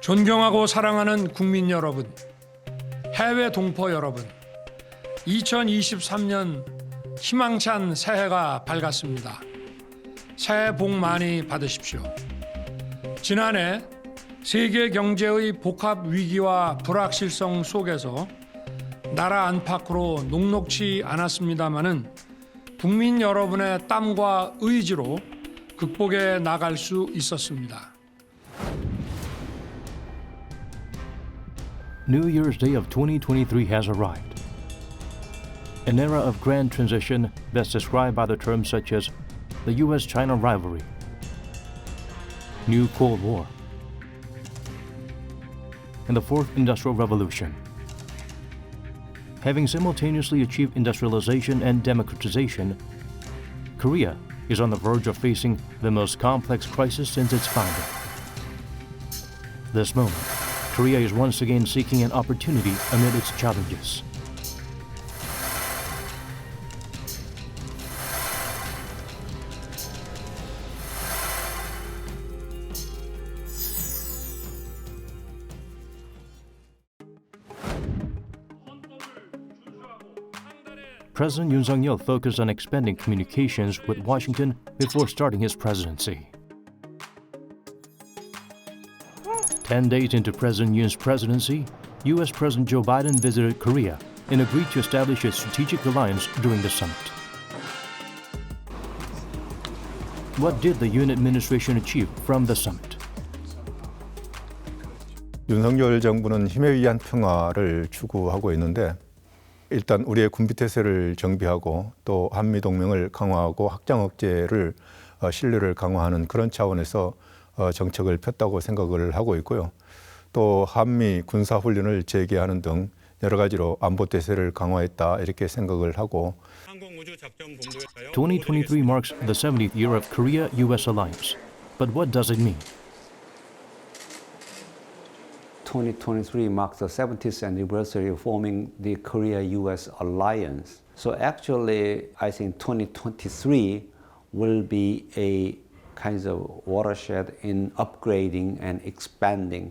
존경하고 사랑하는 국민 여러분, 해외 동포 여러분, 2023년 희망찬 새해가 밝았습니다. 새해 복 많이 받으십시오. 지난해 세계 경제의 복합 위기와 불확실성 속에서 나라 안팎으로 녹록치 않았습니다마는 국민 여러분의 땀과 의지로 극복해 나갈 수 있었습니다. New Year's Day of 2023 has arrived. An era of grand transition best described by the terms such as the U.S China rivalry, New Cold War, and the Fourth Industrial Revolution. Having simultaneously achieved industrialization and democratization, Korea is on the verge of facing the most complex crisis since its founding. This moment, Korea is once again seeking an opportunity amid its challenges. President Yoon Suk focused on expanding communications with Washington before starting his presidency. 10 days into President Yoon's presidency, U.S. President Joe Biden visited Korea and agreed to establish a strategic alliance during the summit. What did the Yoon administration achieve from the summit? 윤석열 정부는 힘에 의한 평화를 추구하고 있는데 일단 우리의 군비태세를 정비하고 또 한미동맹을 강화하고 확장 억제를 신뢰를 강화하는 그런 차원에서 정책을 폈다고 생각을 하고 있고요. 또 한미 군사훈련을 재개하는 등 여러 가지로 안보태세를 강화했다 이렇게 생각을 하고 2023 marks the 70th year of Korea-U.S. alliance. But what does it mean? 2023 marks the 70th anniversary of forming the Korea-U.S. alliance. So actually, I think 2023 will be a kind of watershed in upgrading and expanding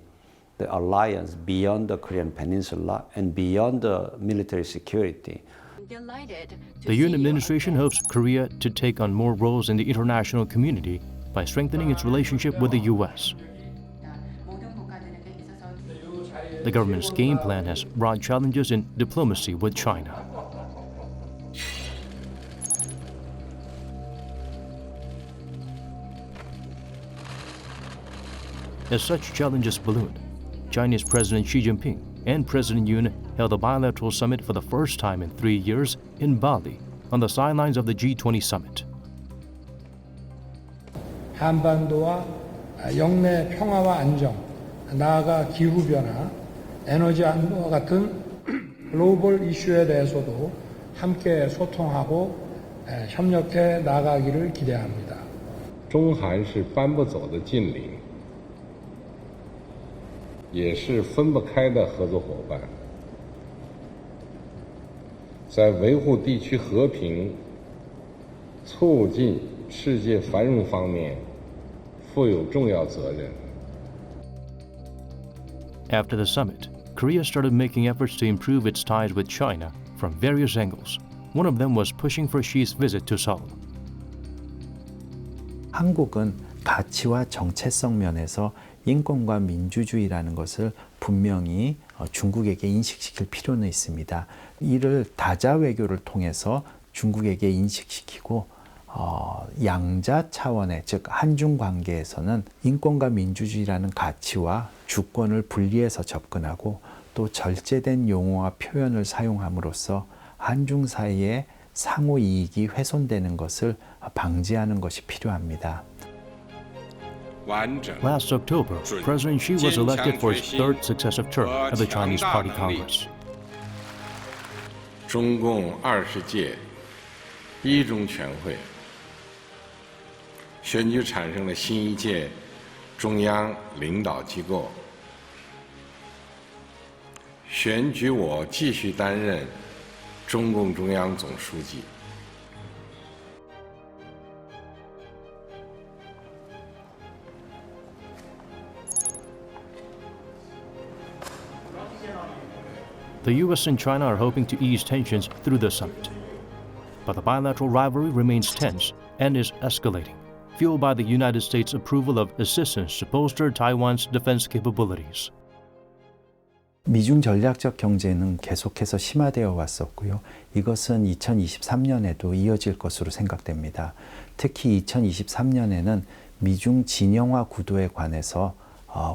the alliance beyond the Korean Peninsula and beyond the military security. The Yoon administration hopes Korea to take on more roles in the international community by strengthening its relationship with the U.S. The government's game plan has brought challenges in diplomacy with China. As such challenges ballooned, Chinese President Xi Jinping and President Yoon held a bilateral summit for the first time in 3 years in Bali on the sidelines of the G20 summit. 한반도와 영내 평화와 안정, 나아가 기후변화, 에너지 안보와 같은 글로벌 이슈에 대해서도 함께 소통하고 협력해 나가기를 기대합니다. 中韩是搬不走的近邻，也是分不开的合作伙伴，在维护地区和平、促进世界繁荣方面负有重要责任。 After the summit, Korea started making efforts to improve its ties with China from various angles. One of them was pushing for Xi's visit to Seoul. 한국은 가치와 정체성 면에서 인권과 민주주의라는 것을 분명히 중국에게 인식시킬 필요는 있습니다. 이를 다자 외교를 통해서 중국에게 인식시키고 양자 차원의 즉 한중 관계에서는 인권과 민주주의라는 가치와 주권을 분리해서 접근하고 또 절제된 용어와 표현을 사용함으로써 한중 사이의 상호 이익이 훼손되는 것을 방지하는 것이 필요합니다. Last October, President Xi was elected for his third successive term of the Chinese Party Congress. 中共20届一中全会选举产生了新一届中央领导机构，选举我继续担任中共中央总书记。The U.S. and China are hoping to ease tensions through the summit. But the bilateral rivalry remains tense and is escalating, fueled by the United States' approval of assistance to bolster Taiwan's defense capabilities. 미중 전략적 경쟁은 계속해서 심화되어 왔었고요. 이것은 2023년에도 이어질 것으로 생각됩니다. 특히 2023년에는 미중 진영화 구도에 관해서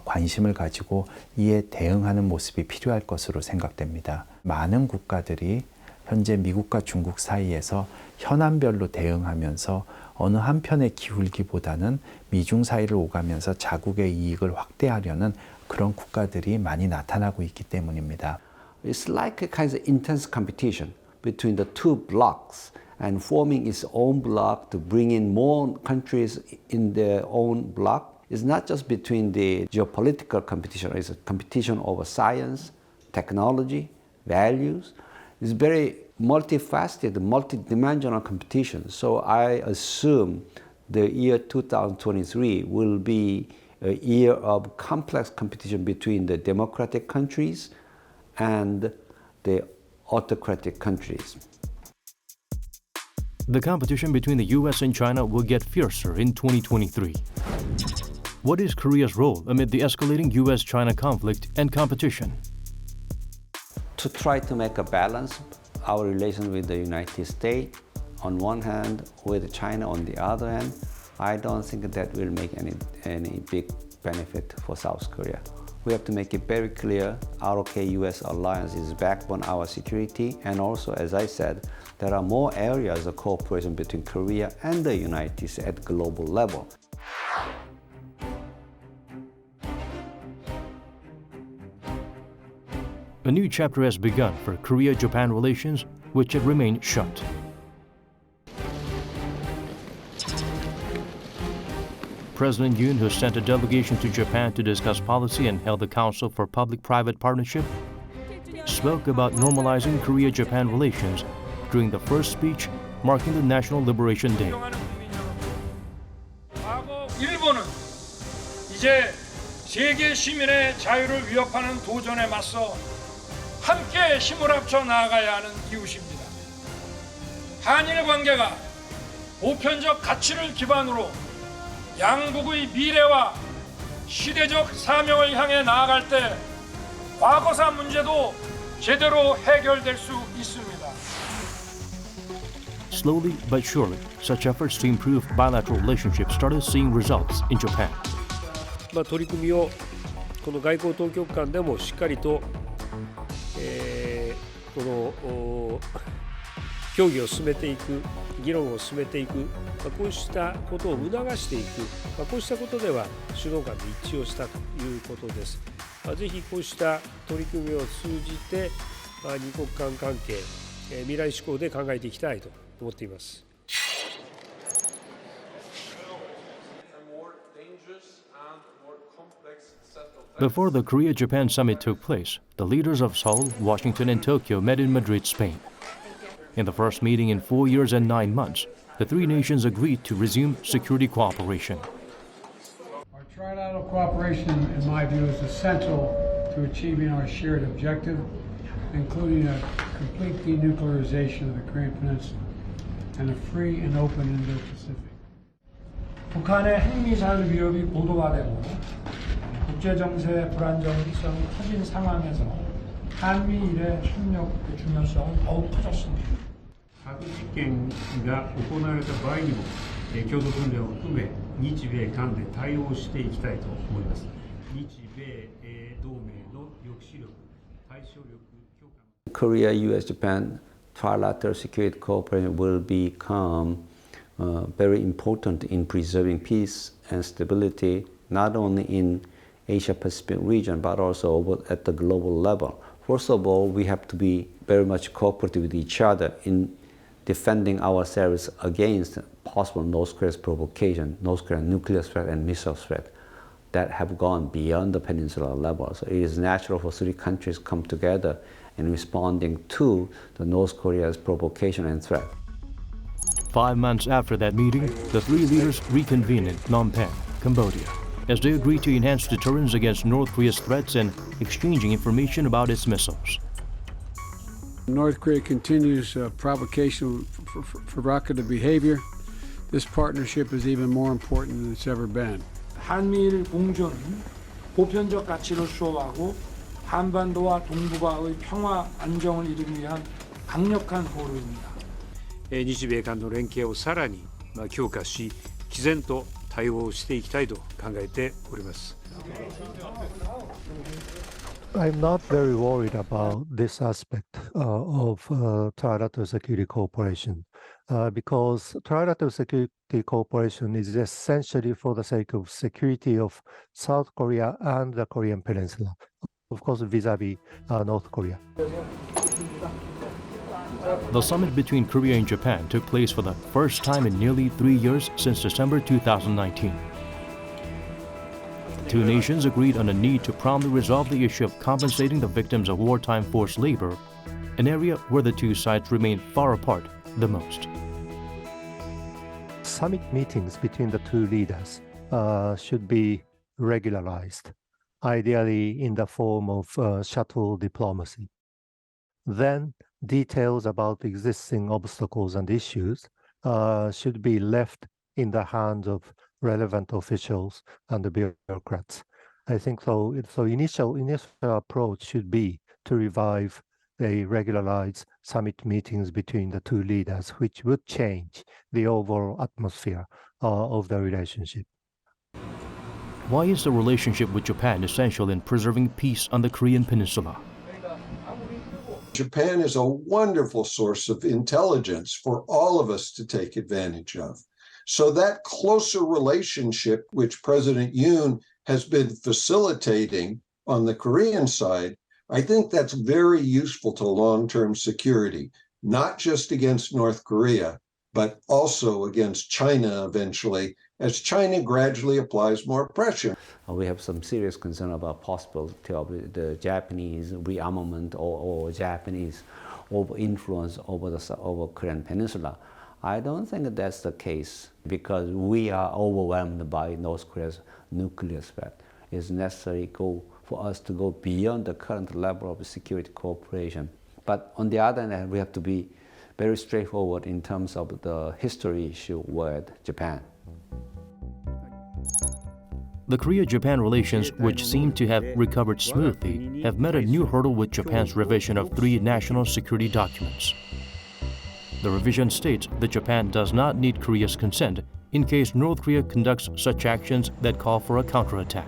관심을 가지고 이에 대응하는 모습이 필요할 것으로 생각됩니다. 많은 국가들이 현재 미국과 중국 사이에서 현안별로 대응하면서 어느 한편에 기울기보다는 미중 사이를 오가면서 자국의 이익을 확대하려는 그런 국가들이 많이 나타나고 있기 때문입니다. It's like a kind of intense competition between the two blocks and forming its own block to bring in more countries in their own block. It's not just between the geopolitical competition, it's a competition over science, technology, values. It's very multifaceted, multidimensional competition. So I assume the year 2023 will be a year of complex competition between the democratic countries and the autocratic countries. The competition between the U.S. and China will get fiercer in 2023. What is Korea's role amid the escalating U.S.-China conflict and competition? To try to make a balance, our relation with the United States on one hand, with China on the other hand, I don't think that will make any big benefit for South Korea. We have to make it very clear, ROK-U.S. alliance is backbone our security, and also, as I said, there are more areas of cooperation between Korea and the United States at global level. A new chapter has begun for Korea-Japan relations, which had remained shut. President Yoon, who sent a delegation to Japan to discuss policy and held the Council for Public-Private Partnership, spoke about normalizing Korea-Japan relations during the first speech marking the National Liberation Day. 과거 일본은 이제 세계 시민의 자유를 위협하는 도전에 맞서 함께 힘을 합쳐 나아가야 하는 이웃입니다. 한일 관계가 보편적 가치를 기반으로 양국의 미래와 시대적 사명을 향해 나아갈 때 과거사 문제도 제대로 해결될 수 있습니다. Slowly but surely, such efforts to improve bilateral relationships started seeing results in Japan. 取り組みをこの外交当局間でもしっかりと、この協議を進めていく、議論を進めていく、こうしたことを促していく、こうしたことでは首脳間で一致をしたということです。ぜひこうした取り組みを通じて二国間関係、未来志向で考えていきたいと思っています。Before the Korea-Japan summit took place, the leaders of Seoul, Washington, and Tokyo met in Madrid, Spain. In the first meeting in 4 years and 9 months, the three nations agreed to resume security cooperation. Our trilateral cooperation, in my view, is essential to achieving our shared objective, including a complete denuclearization of the Korean Peninsula and a free and open Indo-Pacific. 북한의 핵미사일 위협이 고도화되고 국제정세의 불안정성이 커진 상황에서 한미일의 협력의 중요성은 더욱 커졌습니다. 核実験が行われた場合にも共同訓練を含め日米韓で対応していきたいと思います。日米同盟の抑止力、対処力強化。 Korea-U.S. Japan trilateral security cooperation will become very important in preserving peace and stability, not only in Asia-Pacific region, but also over at the global level. First of all, we have to be very much cooperative with each other in defending ourselves against possible North Korea's provocation, North Korean nuclear threat and missile threat that have gone beyond the peninsula level. So it is natural for three countries to come together in responding to the North Korea's provocation and threat. 5 months after that meeting, the three leaders reconvened in Phnom Penh, Cambodia, as they agreed to enhance deterrence against North Korea's threats and exchanging information about its missiles. North Korea continues provocation, provocative behavior. This partnership is even more important than it's ever been. 한미일 공조는 보편적 가치를 수호하고 한반도와 동북아의 평화 안정을 이루기 위한 강력한 고려입니다. 日米間の連携をさらに強化し、毅然と対応していきたいと考えております。I'm not very worried about this aspect of trilateral security cooperation because trilateral security cooperation is essentially for the sake of security of South Korea and the Korean Peninsula, of course vis-a-vis North Korea. The summit between Korea and Japan took place for the first time in nearly 3 years since December 2019. The two nations agreed on a need to promptly resolve the issue of compensating the victims of wartime forced labor, an area where the two sides remain far apart the most. Summit meetings between the two leaders should be regularized, ideally in the form of shuttle diplomacy. Then details about existing obstacles and issues should be left in the hands of relevant officials and the bureaucrats. I think so. Initial approach should be to revive the regularized summit meetings between the two leaders, which would change the overall atmosphere of the relationship. Why is the relationship with Japan essential in preserving peace on the Korean Peninsula? Japan is a wonderful source of intelligence for all of us to take advantage of. So that closer relationship, which President Yoon has been facilitating on the Korean side, I think that's very useful to long-term security, not just against North Korea, but also against China eventually, as China gradually applies more pressure. We have some serious concern about possibility of the Japanese rearmament or Japanese over-influence over Korean Peninsula. I don't think that's the case because we are overwhelmed by North Korea's nuclear threat. It's necessary for us to go beyond the current level of security cooperation. But on the other hand, we have to be very straightforward in terms of the history issue with Japan. The Korea-Japan relations, which seem to have recovered smoothly, have met a new hurdle with Japan's revision of 3 national security documents. The revision states that Japan does not need Korea's consent in case North Korea conducts such actions that call for a counterattack.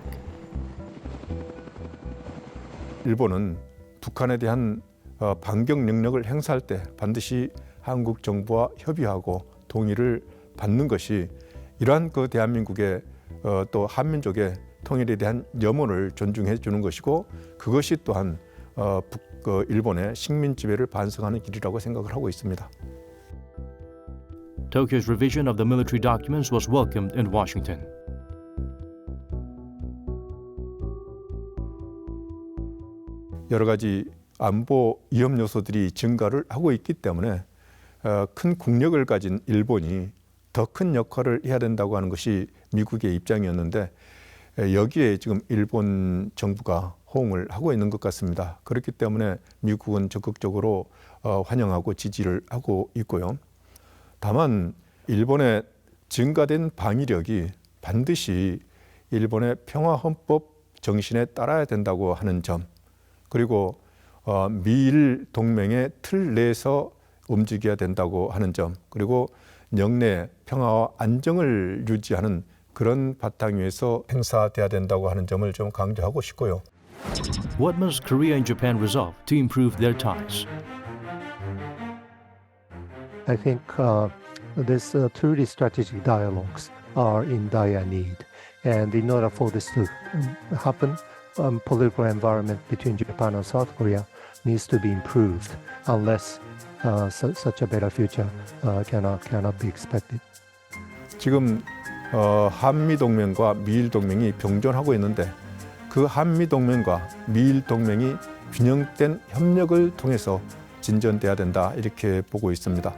일본은 북한에 대한 반격 능력을 행사할 때 반드시 한국 정부와 협의하고 동의를 받는 것이 이러한 그 대한민국의 또 한민족의 통일에 대한 염원을 존중해 주는 것이고 그것이 또한 일본의 식민 지배를 반성하는 길이라고 생각을 하고 있습니다. Tokyo's revision of the military documents was welcomed in Washington. 여러 가지 안보 위험 요소들이 증가를 하고 있기 때문에 큰 국력을 가진 일본이 더 큰 역할을 해야 된다고 하는 것이 미국의 입장이었는데 여기에 지금 일본 정부가 호응을 하고 있는 것 같습니다. 그렇기 때문에 미국은 적극적으로 환영하고 지지를 하고 있고요. 다만 일본의 증가된 방위력이 반드시 일본의 평화헌법 정신에 따라야 된다고 하는 점, 그리고 미일 동맹의 틀 내에서 움직여야 된다고 하는 점, 그리고 영내 평화와 안정을 유지하는 그런 바탕 위에서 행사돼야 된다고 하는 점을 좀 강조하고 싶고요. What must Korea and Japan resolve to improve their ties? I think this truly strategic dialogues are in dire need. And in order for this to happen, political environment between Japan and South Korea needs to be improved unless such a better future cannot be expected. 지금 한미 동맹과 미일 동맹이 병존하고 있는데 그 한미 동맹과 미일 동맹이 균형된 협력을 통해서 진전돼야 된다 이렇게 보고 있습니다.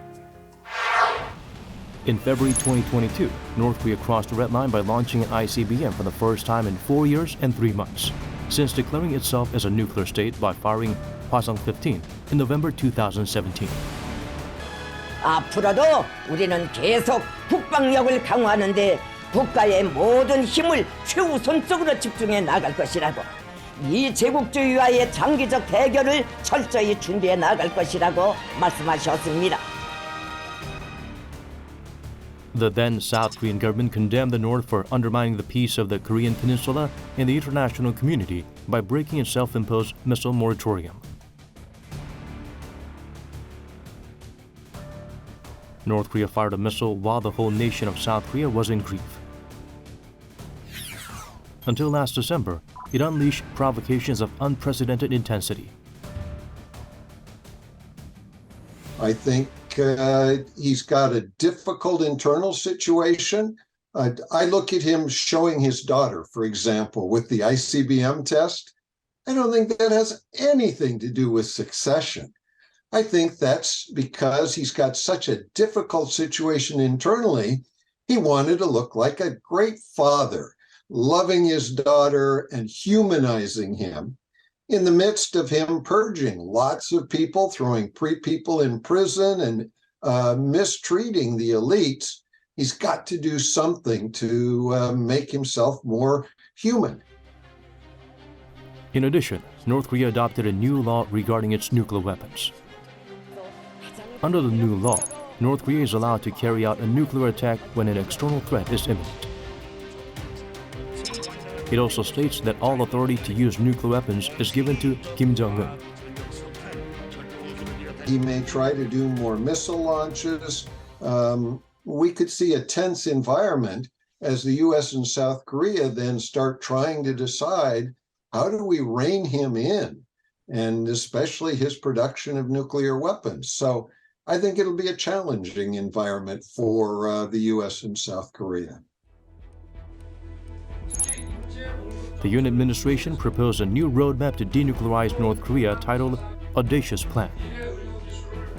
In February 2022, North Korea crossed the red line by launching an ICBM for the first time in 4 years and 3 months. since declaring itself as a nuclear state by firing Hwasong-15 in November 2017. 앞으로도 우리는 계속 국방력을 강화하는 데 국가의 모든 힘을 최우선적으로 집중해 나갈 것이라고, 이 제국주의와의 장기적 대결을 철저히 준비해 나갈 것이라고 말씀하셨습니다. The then South Korean government condemned the North for undermining the peace of the Korean Peninsula and the international community by breaking its self-imposed missile moratorium. North Korea fired a missile while the whole nation of South Korea was in grief. Until last December, it unleashed provocations of unprecedented intensity. I think he's got a difficult internal situation. I look at him showing his daughter, for example, with the ICBM test. I don't think that has anything to do with succession. I think that's because he's got such a difficult situation internally. He wanted to look like a great father, loving his daughter and humanizing him in the midst of him purging lots of people, throwing people in prison and mistreating the elites. He's got to do something to make himself more human. In addition, North Korea adopted a new law regarding its nuclear weapons. Under the new law, North Korea is allowed to carry out a nuclear attack when an external threat is imminent. It also states that all authority to use nuclear weapons is given to Kim Jong-un. He may try to do more missile launches. We could see a tense environment as the U.S. and South Korea then start trying to decide, how do we rein him in? And especially his production of nuclear weapons. So I think it'll be a challenging environment for the U.S. and South Korea. The Yoon administration proposed a new roadmap to denuclearize North Korea titled Audacious Plan.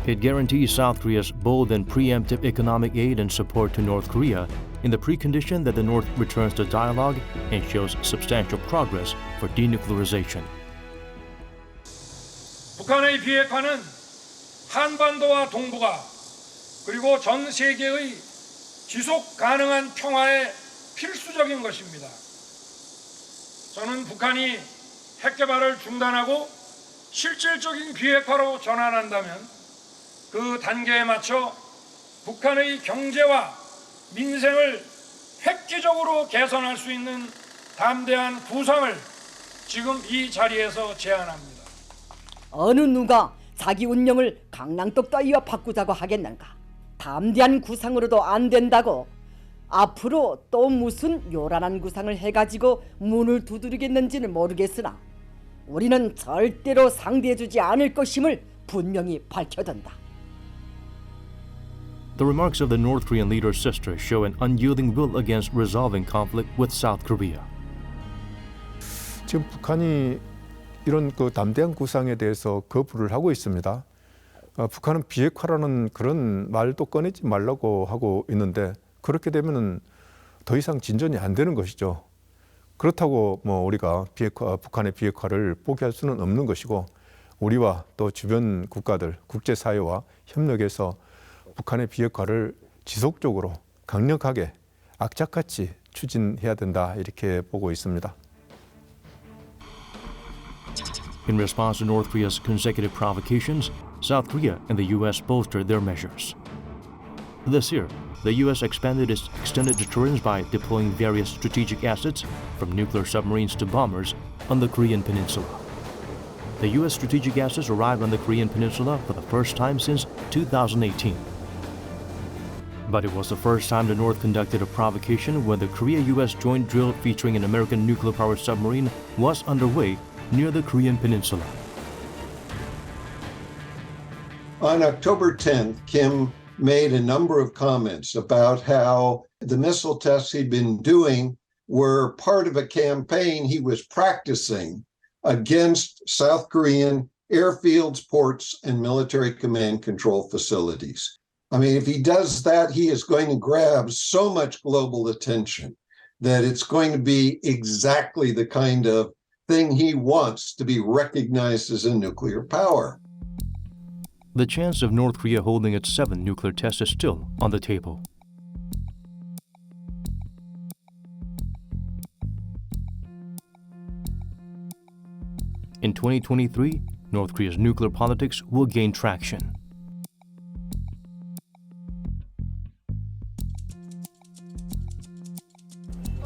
It guarantees South Korea's bold and preemptive economic aid and support to North Korea in the precondition that the North returns to dialogue and shows substantial progress for denuclearization. 북한의 비핵화는 한반도와 동북아 그리고 전 세계의 지속 가능한 평화에 필수적인 것입니다. 저는 북한이 핵 개발을 중단하고 실질적인 비핵화로 전환한다면 그 단계에 맞춰 북한의 경제와 민생을 획기적으로 개선할 수 있는 담대한 구상을 지금 이 자리에서 제안합니다. 어느 누가 자기 운명을 강낭떡 따위와 바꾸자고 하겠는가? 담대한 구상으로도 안 된다고 앞으로 또 무슨 요란한 구상을 해가지고 문을 두드리겠는지는 모르겠으나 우리는 절대로 상대해주지 않을 것임을 분명히 밝혀둔다. The remarks of the North Korean leader's sister show an unyielding will against resolving conflict with South Korea. 지금 북한이 이런 담대한 구상에 대해서 거부를 하고 있습니다. 북한은 비핵화라는 그런 말도 꺼내지 말라고 하고 있는데 그렇게 되면은 더 이상 진전이 안 되는 것이죠. 그렇다고 우리가 북한의 비핵화를 포기할 수는 없는 것이고 우리와 또 주변 국가들, 국제사회와 협력해서 북한의 비핵화를 지속적으로 강력하게 악착같이 추진해야 된다 이렇게 보고 있습니다. In response to North Korea's consecutive provocations, South Korea and the U.S. bolstered their measures. This year, the U.S. expanded its extended deterrence by deploying various strategic assets, from nuclear submarines to bombers, on the Korean Peninsula. The U.S. strategic assets arrived on the Korean Peninsula for the first time since 2018. But it was the first time the North conducted a provocation when the Korea-U.S. joint drill featuring an American nuclear-powered submarine was underway near the Korean Peninsula. On October 10th, Kim made a number of comments about how the missile tests he'd been doing were part of a campaign he was practicing against South Korean airfields, ports, and military command control facilities. I mean, if he does that, he is going to grab so much global attention that it's going to be exactly the kind of thing he wants to be recognized as a nuclear power. The chance of North Korea holding its 7th nuclear test is still on the table. In 2023, North Korea's nuclear politics will gain traction.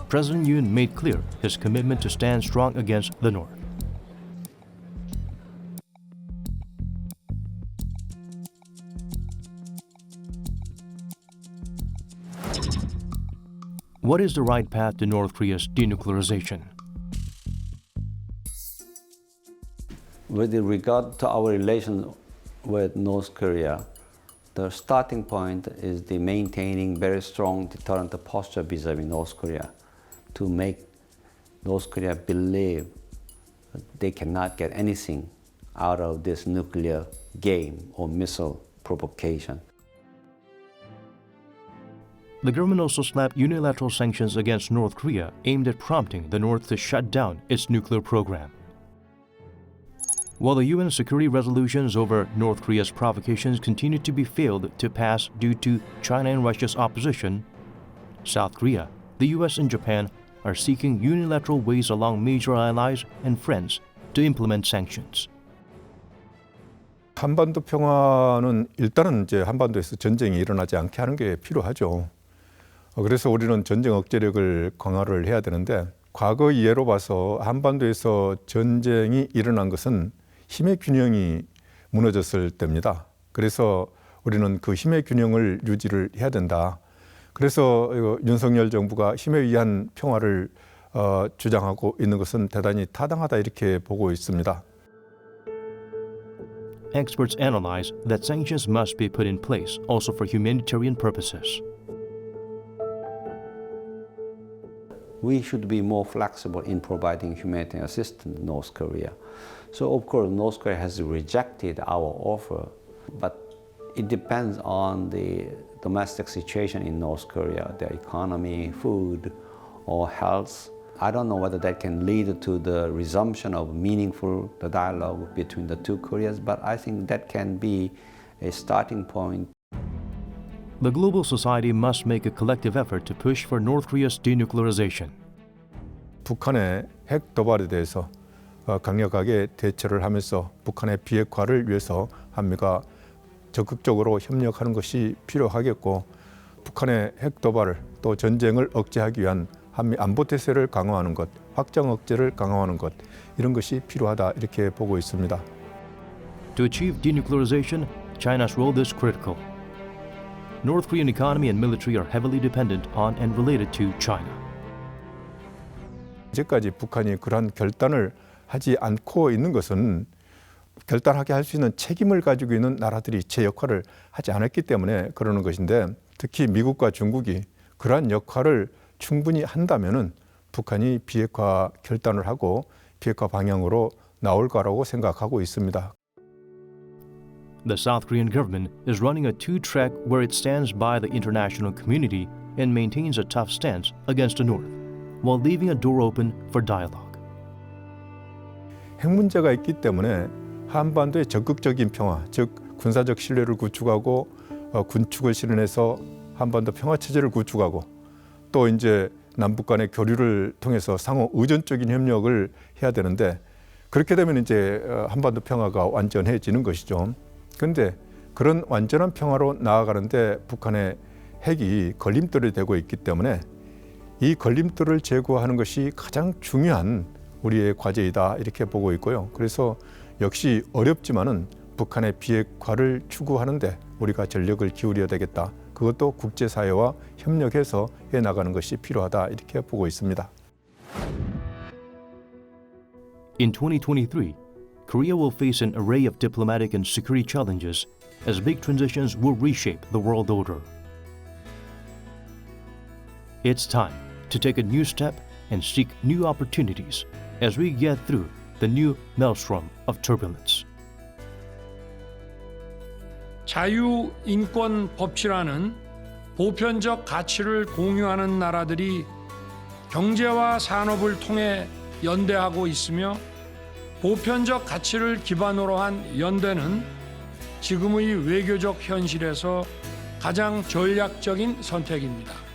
President Yoon made clear his commitment to stand strong against the North. What is the right path to North Korea's denuclearization? With regard to our relation with North Korea, the starting point is the maintaining very strong deterrent posture vis-a-vis North Korea to make North Korea believe they cannot get anything out of this nuclear game or missile provocation. The government also slapped unilateral sanctions against North Korea aimed at prompting the North to shut down its nuclear program. While the UN security resolutions over North Korea's provocations continue to be failed to pass due to China and Russia's opposition, South Korea, the U.S. and Japan are seeking unilateral ways along major allies and friends to implement sanctions. 한반도 평화는 일단은 이제 한반도에서 전쟁이 일어나지 않게 하는 게 필요하죠. 그래서 우리는 전쟁 억제력을 강화를 해야 되는데 과거 예로 봐서 한반도에서 전쟁이 일어난 것은 힘의 균형이 무너졌을 때입니다. 그래서 우리는 그 힘의 균형을 유지를 해야 된다. 그래서 윤석열 정부가 힘에 의한 평화를 주장하고 있는 것은 대단히 타당하다 이렇게 보고 있습니다. Experts analyze that sanctions must be put in place also for humanitarian purposes. We should be more flexible in providing humanitarian assistance to North Korea. So of course North Korea has rejected our offer, but it depends on the domestic situation in North Korea, their economy, food, or health. I don't know whether that can lead to the resumption of meaningful dialogue between the two Koreas, but I think that can be a starting point. The global society must make a collective effort to push for North Korea's denuclearization. 북한의 핵 도발에 대해서 강력하게 대처를 하면서 북한의 비핵화를 위해서 한미가 적극적으로 협력하는 것이 필요하겠고 북한의 핵 도발을 또 전쟁을 억제하기 위한 한미 안보 태세를 강화하는 것, 확장 억제를 강화하는 것 이런 것이 필요하다 이렇게 보고 있습니다. To achieve denuclearization, China's role is critical. North Korean economy and military are heavily dependent on and related to China. 이제까지 북한이 그러한 결단을 하지 않고 있는 것은 결단하게 할 수 있는 책임을 가지고 있는 나라들이 제 역할을 하지 않았기 때문에 그러는 것인데 특히 미국과 중국이 그러한 역할을 충분히 한다면은 북한이 비핵화 결단을 하고 비핵화 방향으로 나올 거라고 생각하고 있습니다. The South Korean government is running a two-track where it stands by the international community and maintains a tough stance against the North, while leaving a door open for dialogue. 핵 문제가 있기 때문에 한반도의 적극적인 평화, 즉 군사적 신뢰를 구축하고 군축을 실현해서 한반도 평화 체제를 구축하고 또 이제 남북 간의 교류를 통해서 상호 의존적인 협력을 해야 되는데 그렇게 되면 이제 한반도 평화가 완전해지는 것이죠. 그런데 그런 완전한 평화로 나아가는데 북한의 핵이 걸림돌이 되고 있기 때문에 이 걸림돌을 제거하는 것이 가장 중요한 우리의 과제이다 이렇게 보고 있고요. 그래서 역시 어렵지만은 북한의 비핵화를 추구하는데 우리가 전력을 기울여야 되겠다. 그것도 국제사회와 협력해서 해나가는 것이 필요하다 이렇게 보고 있습니다. In 2023, Korea will face an array of diplomatic and security challenges as big transitions will reshape the world order. It's time to take a new step and seek new opportunities as we get through the new maelstrom of turbulence. 자유, 인권, 법치라는 보편적 가치를 공유하는 나라들이 경제와 산업을 통해 연대하고 있으며 보편적 가치를 기반으로 한 연대는 지금의 외교적 현실에서 가장 전략적인 선택입니다.